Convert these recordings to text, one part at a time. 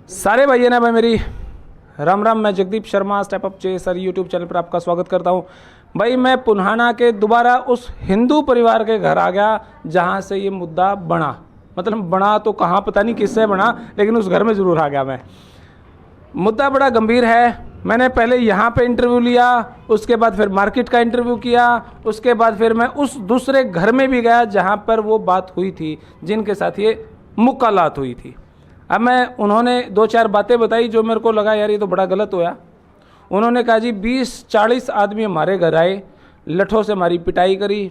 सारे भाइयों ने भाई मेरी राम राम। मैं Jagdeep Sharma step up chaser YouTube channel पर आपका स्वागत करता हूं। भाई मैं पुन्हाना के दोबारा उस हिंदू परिवार के घर आ गया जहां से ये मुद्दा बना। मतलब बना तो कहाँ पता नहीं किससे बना, लेकिन उस घर में ज़रूर आ गया मैं। मुद्दा बड़ा गंभीर है। मैंने पहले यहाँ पे इंटरव्यू लिया, उसके बाद फिर मार्केट का इंटरव्यू किया, उसके बाद फिर मैं उस दूसरे घर में भी गया जहाँ पर वो बात हुई थी, जिनके साथ ये मुकालात हुई थी। अब मैं उन्होंने दो चार बातें बताई जो मेरे को लगा यार ये तो बड़ा गलत होया। उन्होंने कहा जी 20-40 आदमी हमारे घर आए, लठों से हमारी पिटाई करी,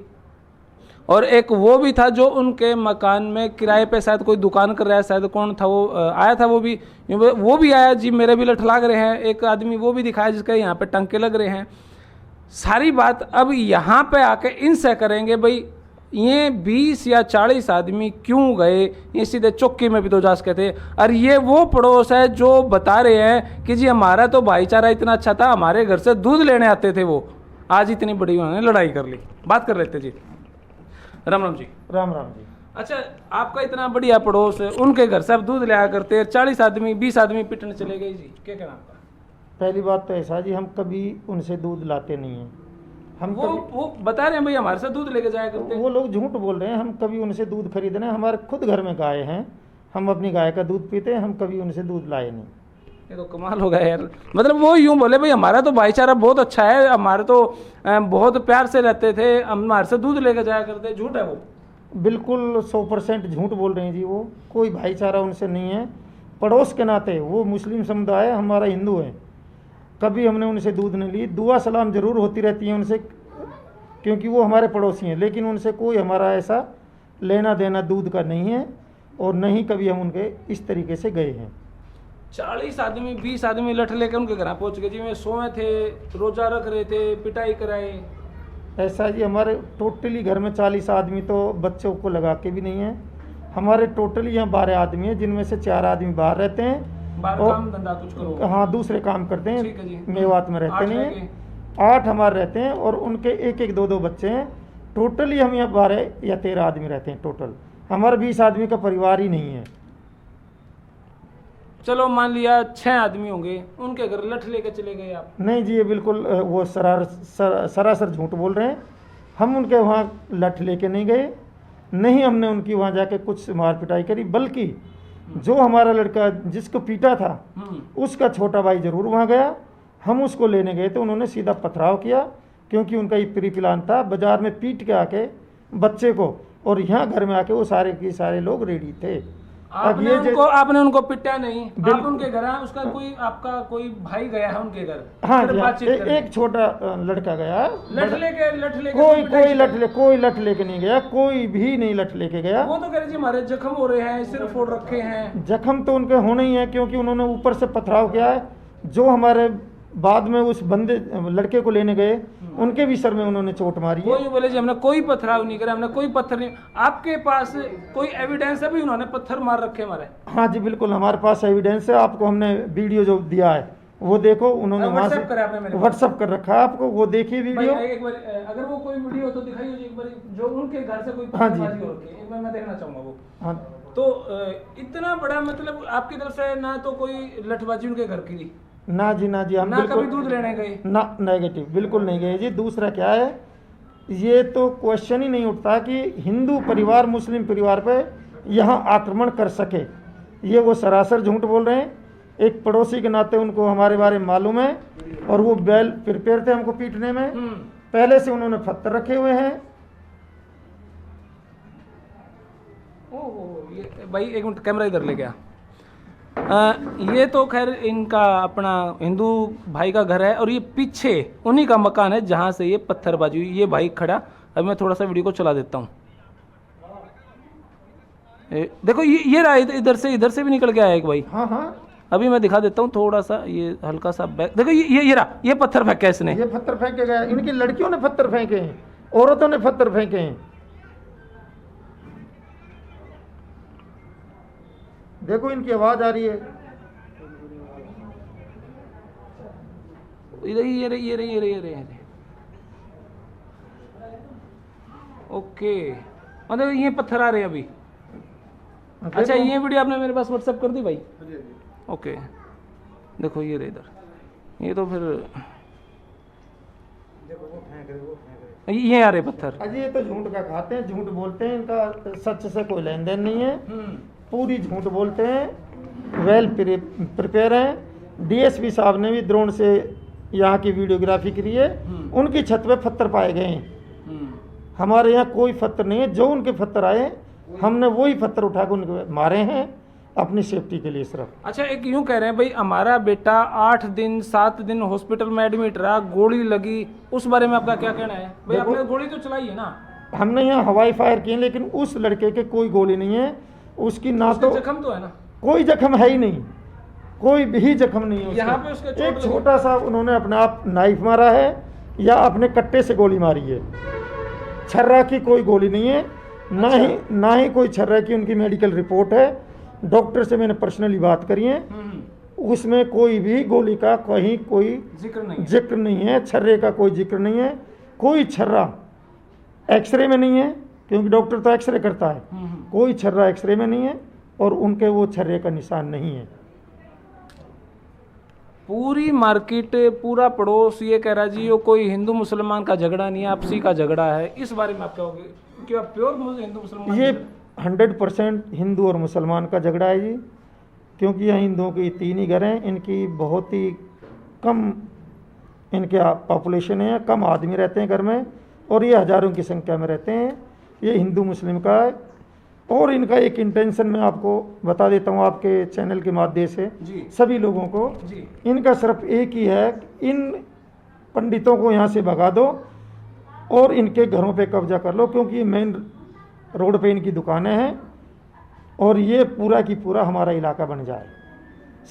और एक वो भी था जो उनके मकान में किराए पे शायद कोई दुकान कर रहा है, शायद कौन था वो आया था, वो भी आया जी, मेरे भी लठ लाग रहे हैं। एक आदमी वो भी दिखाया जिसके यहाँ पे टंके लग रहे हैं। सारी बात अब यहाँ पे आके इनसे करेंगे। भाई ये 20 या 40 आदमी क्यों गए, ये सीधे चौकी में भी तो जा सकते थे। और ये वो पड़ोस है जो बता रहे हैं कि जी हमारा तो भाईचारा इतना अच्छा था, हमारे घर से दूध लेने आते थे वो, आज इतनी बड़ी उन्होंने लड़ाई कर ली। बात कर लेते जी। राम राम जी। राम राम जी। अच्छा, आपका इतना बढ़िया पड़ोस है, उनके घर से आप दूध ले आया करते, 40 आदमी 20 आदमी पिटने चले गए जी, क्या कहना आपका? पहली बात तो ऐसा जी, हम कभी उनसे दूध लाते नहीं हैं। हम वो बता रहे हैं भाई हमारे साथ दूध लेके जाया करते। वो लोग झूठ बोल रहे हैं। हम कभी उनसे दूध खरीदने, हमारे खुद घर में गाय हैं, हम अपनी गाय का दूध पीते हैं, हम कभी उनसे दूध लाए नहीं। ये तो कमाल हो गया यार। मतलब वो यूं बोले भाई हमारा तो भाईचारा बहुत अच्छा है, हमारे तो बहुत प्यार से रहते थे, हमारे से दूध लेके जाया करते। झूठ है वो? बिल्कुल 100% झूठ बोल रहे हैं जी। वो कोई भाईचारा उनसे नहीं है। पड़ोस के नाते वो मुस्लिम समुदाय है, हमारा हिंदू है। कभी हमने उनसे दूध नहीं ली। दुआ सलाम जरूर होती रहती है उनसे, क्योंकि वो हमारे पड़ोसी हैं, लेकिन उनसे कोई हमारा ऐसा लेना देना दूध का नहीं है, और नहीं कभी हम उनके इस तरीके से गए हैं। 40 आदमी 20 आदमी लठ लेकर उनके घर पहुंच गए जी, में सोए थे, रोजा रख रहे थे, पिटाई कराई। ऐसा जी, हमारे टोटली घर में 40 आदमी तो बच्चों को लगा के भी नहीं है। हमारे टोटली यहाँ 12 आदमी हैं, जिनमें से 4 आदमी बाहर रहते हैं, बाहर काम धंधा कुछ करो। हाँ, दूसरे काम करते ठीक है जी। हैं, मेवात में रहते नहीं हैं। 8 हमारे रहते हैं, और उनके 1-1 2-2 बच्चे हैं। टोटली हम यहाँ 12 या 13 आदमी रहते हैं टोटल। हमारे 20 आदमी का परिवार ही नहीं है। चलो मान लिया 6 आदमी होंगे, उनके घर लठ लेके चले गए आप? नहीं जी, ये बिल्कुल वो सरासर झूठ बोल रहे हैं। हम उनके वहाँ लठ लेके नहीं गए, नहीं हमने उनकी वहाँ जाके कुछ मार पिटाई करी, बल्कि जो हमारा लड़का जिसको पीटा था उसका छोटा भाई जरूर वहाँ गया। हम उसको लेने गए तो उन्होंने सीधा पथराव किया, क्योंकि उनका ये प्री प्लान था बाजार में पीट के आके बच्चे को, और यहाँ घर में आके वो सारे के सारे लोग रेडी थे। आपने उनको पिटा नहीं, आप उनके घर आए, उसका कोई आपका कोई भाई गया है उनके घर? हाँ जी, एक छोटा लड़का गया। लठ लेके कोई लठ लेके नहीं गया, कोई भी नहीं लठ लेके गया। वो तो कह रहे जी हमारे जख्म हो रहे हैं, सिर फोड़ रखे हैं। जख्म तो उनके होने ही है, क्योंकि उन्होंने ऊपर से पथराव किया है। जो हमारे बाद में उस बंदे लड़के को लेने गए, उनके भी सर में उन्होंने चोट मारी है। कोई बोले जी हमने कोई पथराव नहीं करा, हमने कोई पत्थर नहीं। आपके पास कोई एविडेंस है भी उन्होंने पत्थर मार रखे हमारे? हाँ जी, बिल्कुल हमारे पास एविडेंस है। आपको हमने वीडियो जो दिया है वो देखो, उन्होंने वहाँ से व्हाट्सअप कर रखा है, आपको वो देखिए वीडियो। एक बार अगर वो कोई वीडियो तो दिखाइए जी, एक बार जो उनके घर से कोई हाँ जी, मैं देखना चाहूँगा वो। हाँ, तो इतना बड़ा मतलब आपकी तरफ से ना तो कोई लठबाजी उनके घर की? ना जी, हम ना कभी दूध लेने गए? ना, नेगेटिव बिल्कुल नहीं गए जी। दूसरा क्या है, ये तो क्वेश्चन ही नहीं उठता कि हिंदू परिवार मुस्लिम परिवार पे यहाँ आक्रमण कर सके। ये वो सरासर झूठ बोल रहे हैं। एक पड़ोसी के नाते उनको हमारे बारे में मालूम है, और वो बैल प्रिपेयर थे हमको पीटने में। पहले से उन्होंने पत्थर रखे हुए हैं। ओह, ये भाई एक मिनट कैमरा इधर ले गया। ये तो खैर इनका अपना हिंदू भाई का घर है, और ये पीछे उन्हीं का मकान है जहां से ये पत्थरबाजी हुई। ये भाई खड़ा, अभी मैं थोड़ा सा वीडियो को चला देता हूँ। देखो ये रहा, इधर से भी निकल के आया एक भाई। हाँ, अभी मैं दिखा देता हूँ थोड़ा सा, ये हल्का सा बैक देखो, ये रहा, ये पत्थर फेंका इसने। ये पत्थर फेंके गया, इनकी लड़कियों ने पत्थर फेंके हैं, औरतों ने पत्थर फेंके हैं। देखो इनकी आवाज आ रही है। ये रही। ओके, मतलब ये पत्थर आ रहे हैं अभी। अच्छा, ये वीडियो आपने मेरे पास व्हाट्सएप कर दी भाई? ओके, देखो ये रहे इधर, ये तो फिर ये आ रहे पत्थर। अजी ये तो झूठ का खाते हैं, झूठ बोलते हैं, इनका सच से कोई लेन देन नहीं है, पूरी झूठ बोलते हैं, वेल प्रिपेयर हैं। डीएसपी साहब ने भी ड्रोन से यहाँ की वीडियोग्राफी करी है, उनकी छत पे पत्थर पाए गए हैं। हमारे यहाँ कोई पत्थर नहीं है, जो उनके पत्थर आए हमने वही पत्थर उठा के उनके मारे हैं अपनी सेफ्टी के लिए सिर्फ। अच्छा, एक यूं कह रहे हैं भाई हमारा बेटा 8 दिन 7 दिन हॉस्पिटल में एडमिट रहा, गोली लगी, उस बारे में आपका क्या कहना है? भाई आपने गोली तो चलाई है ना? हमने यहाँ हवाई फायर किए, लेकिन उस लड़के के कोई गोली नहीं है, उसकी ना तो जख्म तो है ना, कोई जख्म है ही नहीं, कोई भी जख्म नहीं है यहाँ पे उसके एक छोटा सा उन्होंने अपने आप नाइफ मारा है या अपने कट्टे से गोली मारी है, छर्रा की कोई गोली नहीं है, ना ही कोई छर्रा की उनकी मेडिकल रिपोर्ट है। डॉक्टर से मैंने पर्सनली बात करी है, उसमें कोई भी गोली का कहीं कोई जिक्र नहीं है, छर्रे का कोई जिक्र नहीं है, कोई छर्रा एक्सरे में नहीं है, क्योंकि डॉक्टर तो एक्सरे करता है, कोई छर्रा एक्सरे में नहीं है और उनके वो छर्रे का निशान नहीं है। पूरी मार्केट, पूरा पड़ोस ये कह रहा जी वो कोई हिंदू मुसलमान का झगड़ा नहीं है, आपसी का झगड़ा है, इस बारे में आप क्या कहोगे? क्या प्योर हिंदू मुसलमान? ये 100% हिंदू और मुसलमान का झगड़ा है जी, क्योंकि यहाँ हिंदुओं की 3 ही घर हैं, इनकी बहुत ही कम इनके पॉपुलेशन है, कम आदमी रहते हैं घर में और ये हज़ारों की संख्या में रहते हैं। ये हिंदू मुस्लिम का है और इनका एक इंटेंशन मैं आपको बता देता हूँ आपके चैनल के माध्यम से सभी लोगों को, इनका सिर्फ एक ही है, इन पंडितों को यहाँ से भगा दो और इनके घरों पे कब्जा कर लो, क्योंकि मेन रोड पे इनकी दुकानें हैं और ये पूरा की पूरा हमारा इलाका बन जाए,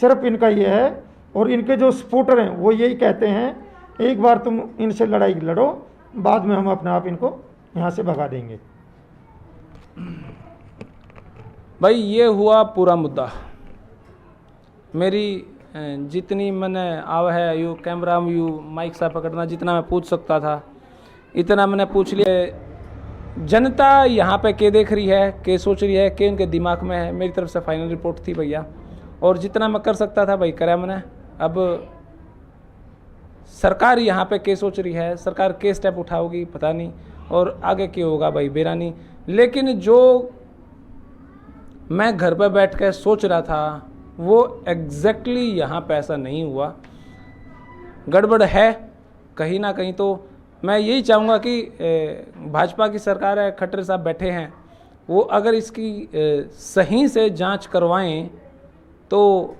सिर्फ इनका ये है। और इनके जो सपोर्टर हैं वो यही कहते हैं, एक बार तुम इनसे लड़ाई लड़ो, बाद में हम अपने आप इनको यहाँ से भगा देंगे। भाई ये हुआ पूरा मुद्दा। मेरी जितनी मैंने आव है यू कैमरा में यू माइक सा पकड़ना, जितना मैं पूछ सकता था इतना मैंने पूछ लिया। जनता यहाँ पे क्या देख रही है, क्या सोच रही है, क्या उनके दिमाग में है, मेरी तरफ से फाइनल रिपोर्ट थी भैया, और जितना मैं कर सकता था भाई करा मैंने। अब सरकार यहाँ पे क्या सोच रही है, सरकार क्या स्टेप उठाओगी पता नहीं, और आगे क्या होगा भाई बेरा नहीं। लेकिन जो मैं घर पर बैठ कर सोच रहा था वो एग्जैक्टली यहाँ पे ऐसा नहीं हुआ, गड़बड़ है कहीं ना कहीं। तो मैं यही चाहूँगा कि भाजपा की सरकार है, खट्टर साहब बैठे हैं, वो अगर इसकी सही से जांच करवाएं तो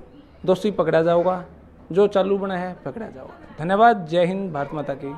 दोषी पकड़ा जाएगा, जो चालू बना है पकड़ा जाएगा। धन्यवाद। जय हिंद, भारत माता की।